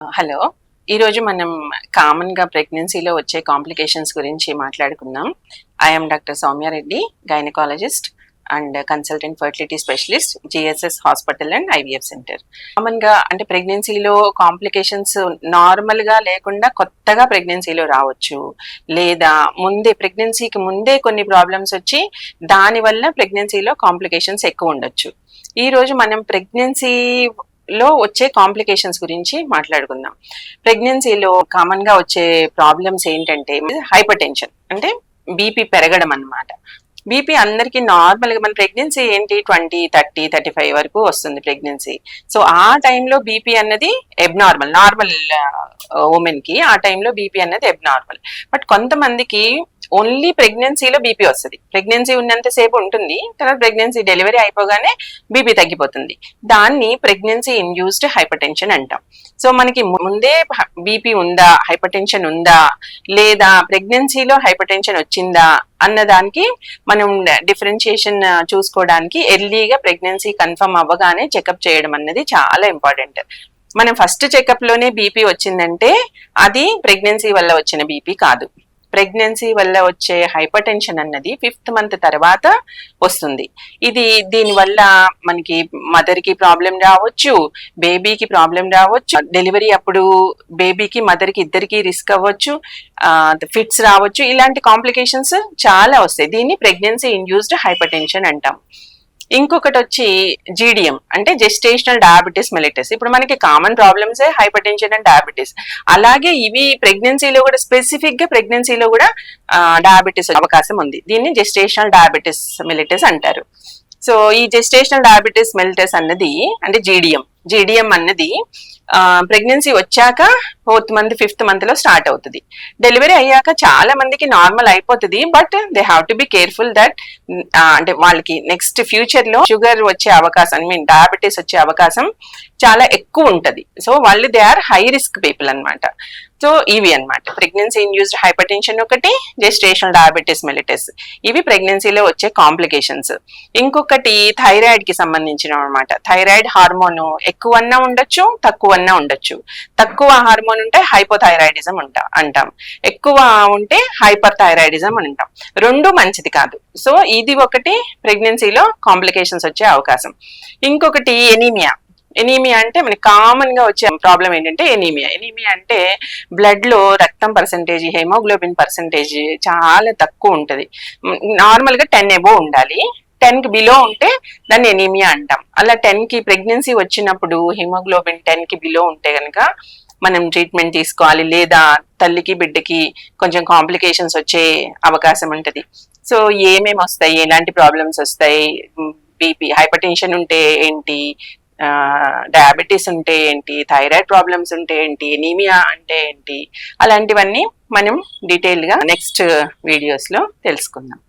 Hello. ఈరోజు మనం కామన్గా ప్రెగ్నెన్సీలో వచ్చే కాంప్లికేషన్స్ గురించి మాట్లాడుకుందాం. I'm doctor Soumya Reddy, gynaecologist and consultant fertility specialist, GSS hospital and IVF centre. కామన్గా అంటే ప్రెగ్నెన్సీలో కాంప్లికేషన్స్ నార్మల్గా లేకుండా కొత్తగా ప్రెగ్నెన్సీలో రావచ్చు, లేదా ప్రెగ్నెన్సీకి ముందే కొన్ని ప్రాబ్లమ్స్ వచ్చి దానివల్ల ప్రెగ్నెన్సీలో కాంప్లికేషన్స్ ఎక్కువ ఉండొచ్చు. ఈరోజు మనం ప్రెగ్నెన్సీ లో వచ్చే కాంప్లికేషన్స్ గురించి మాట్లాడుకుందాం. ప్రెగ్నెన్సీలో కామన్ గా వచ్చే ప్రాబ్లమ్స్ ఏంటంటే హైపర్ టెన్షన్, అంటే బీపీ పెరగడం అన్నమాట. బీపీ అందరికి నార్మల్ గా, మన ప్రెగ్నెన్సీ ఏంటి 20, 30, 35 వరకు వస్తుంది ప్రెగ్నెన్సీ. సో ఆ టైంలో బీపీ అన్నది నార్మల్ ఉమెన్ కి ఆ టైంలో బీపీ అన్నది ఎబ్నార్మల్. బట్ కొంతమందికి ఓన్లీ ప్రెగ్నెన్సీలో బీపీ వస్తుంది. ప్రెగ్నెన్సీ ఉన్నంతసేపు ఉంటుంది, తర్వాత ప్రెగ్నెన్సీ డెలివరీ అయిపోగానే బీపీ తగ్గిపోతుంది. దాన్ని ప్రెగ్నెన్సీ ఇండ్యూస్డ్ హైపర్ టెన్షన్ అంటాం. సో మనకి ముందే బీపీ ఉందా, హైపర్ టెన్షన్ ఉందా, లేదా ప్రెగ్నెన్సీలో హైపర్ టెన్షన్ వచ్చిందా అన్నదానికి మనం డిఫరెన్షియేషన్ చూసుకోవడానికి ఎర్లీగా ప్రెగ్నెన్సీ కన్ఫర్మ్ అవ్వగానే చెకప్ చేయడం అన్నది చాలా ఇంపార్టెంట్. మనం ఫస్ట్ చెకప్ లోనే బీపీ వచ్చిందంటే అది ప్రెగ్నెన్సీ వల్ల వచ్చిన బీపీ కాదు. ప్రెగ్నెన్సీ వల్ల వచ్చే హైపర్ టెన్షన్ అన్నది 5th మంత్ తర్వాత వస్తుంది. దీనివల్ల మనకి మదర్ కి ప్రాబ్లం రావచ్చు, బేబీకి ప్రాబ్లం రావచ్చు, డెలివరీ అప్పుడు బేబీకి మదర్ కి ఇద్దరికి రిస్క్ అవ్వచ్చు, ఫిట్స్ రావచ్చు. ఇలాంటి కాంప్లికేషన్స్ చాలా వస్తాయి. దీన్ని ప్రెగ్నెన్సీ ఇండ్యూస్డ్ హైపర్ టెన్షన్ అంటాం. ఇంకొకటి వచ్చి జీడిఎం, అంటే జెస్టేషనల్ డయాబెటీస్ మెలిటస్. ఇప్పుడు మనకి common problems hyper tension and diabetes. అలాగే ఇవి ప్రెగ్నెన్సీలో కూడా, స్పెసిఫిక్ గా ప్రెగ్నెన్సీలో కూడా డయాబెటీస్ అవకాశం ఉంది. దీన్ని జెస్టేషనల్ డయాబెటీస్ మెలిటస్ అంటారు. సో ఈ జెస్టేషనల్ డయాబెటీస్ మెలిటస్ అన్నది, అంటే జీడిఎం అన్నది ప్రెగ్నెన్సీ వచ్చాక 4th మంత్ 5th మంత్ లో స్టార్ట్ అవుతుంది. డెలివరీ అయ్యాక చాలా మందికి నార్మల్ అయిపోతుంది. But they have to be careful that అంటే వాళ్ళకి నెక్స్ట్ ఫ్యూచర్ లో షుగర్ వచ్చే అవకాశం, డయాబెటీస్ వచ్చే అవకాశం చాలా ఎక్కువ ఉంటది. సో వాళ్ళు they are high risk people అన్నమాట. సో ఇవి అన్నమాట ప్రెగ్నెన్సీ ఇండ్యూస్డ్ హైపర్ టెన్షన్ ఒకటి, జెస్టేషనల్ డయాబెటీస్ మెలిటస్. ఇవి ప్రెగ్నెన్సీలో వచ్చే కాంప్లికేషన్స్. ఇంకొకటి థైరాయిడ్ కి సంబంధించిన అన్నమాట. థైరాయిడ్ హార్మోన్ ఎక్కువన్నా ఉండొచ్చు, తక్కువన్నా ఉండొచ్చు. తక్కువ హార్మోన్ ఉంటే హైపోథైరాయిడిజం అంటాం, ఎక్కువ ఉంటే హైపర్ థైరాయిడిజం అని అంటాం. రెండు మంచిది కాదు. సో ఇది ఒకటి ప్రెగ్నెన్సీలో కాంప్లికేషన్స్ వచ్చే అవకాశం. ఇంకొకటి ఎనీమియా అంటే మనకి కామన్ గా వచ్చే ప్రాబ్లం ఏంటంటే ఎనీమియా అంటే బ్లడ్ లో రక్తం పర్సంటేజ్, హెమోగ్లోబిన్ పర్సంటేజ్ చాలా తక్కువ ఉంటది. నార్మల్ గా 10 అబోవ్ ఉండాలి. 10 కి బిలో ఉంటే దాన్ని ఎనీమియా అంటాం. అలా 10 కి ప్రెగ్నెన్సీ వచ్చినప్పుడు హిమోగ్లోబిన్ 10 కి బిలో ఉంటే కనుక మనం ట్రీట్మెంట్ తీసుకోవాలి, లేదా తల్లికి బిడ్డకి కొంచెం కాంప్లికేషన్స్ వచ్చే అవకాశం ఉంటది. సో ఏమేమి వస్తాయి, ఎలాంటి ప్రాబ్లమ్స్ వస్తాయి, బీపీ, హైపర్ టెన్షన్ ఉంటే ఏంటి, డయాబెటీస్ ఉంటే ఏంటి, థైరాయిడ్ ప్రాబ్లమ్స్ ఉంటే ఏంటి, ఎనీమియా అంటే ఏంటి, అలాంటివన్నీ మనం డీటెయిల్ గా నెక్స్ట్ వీడియోస్ లో తెలుసుకుందాం.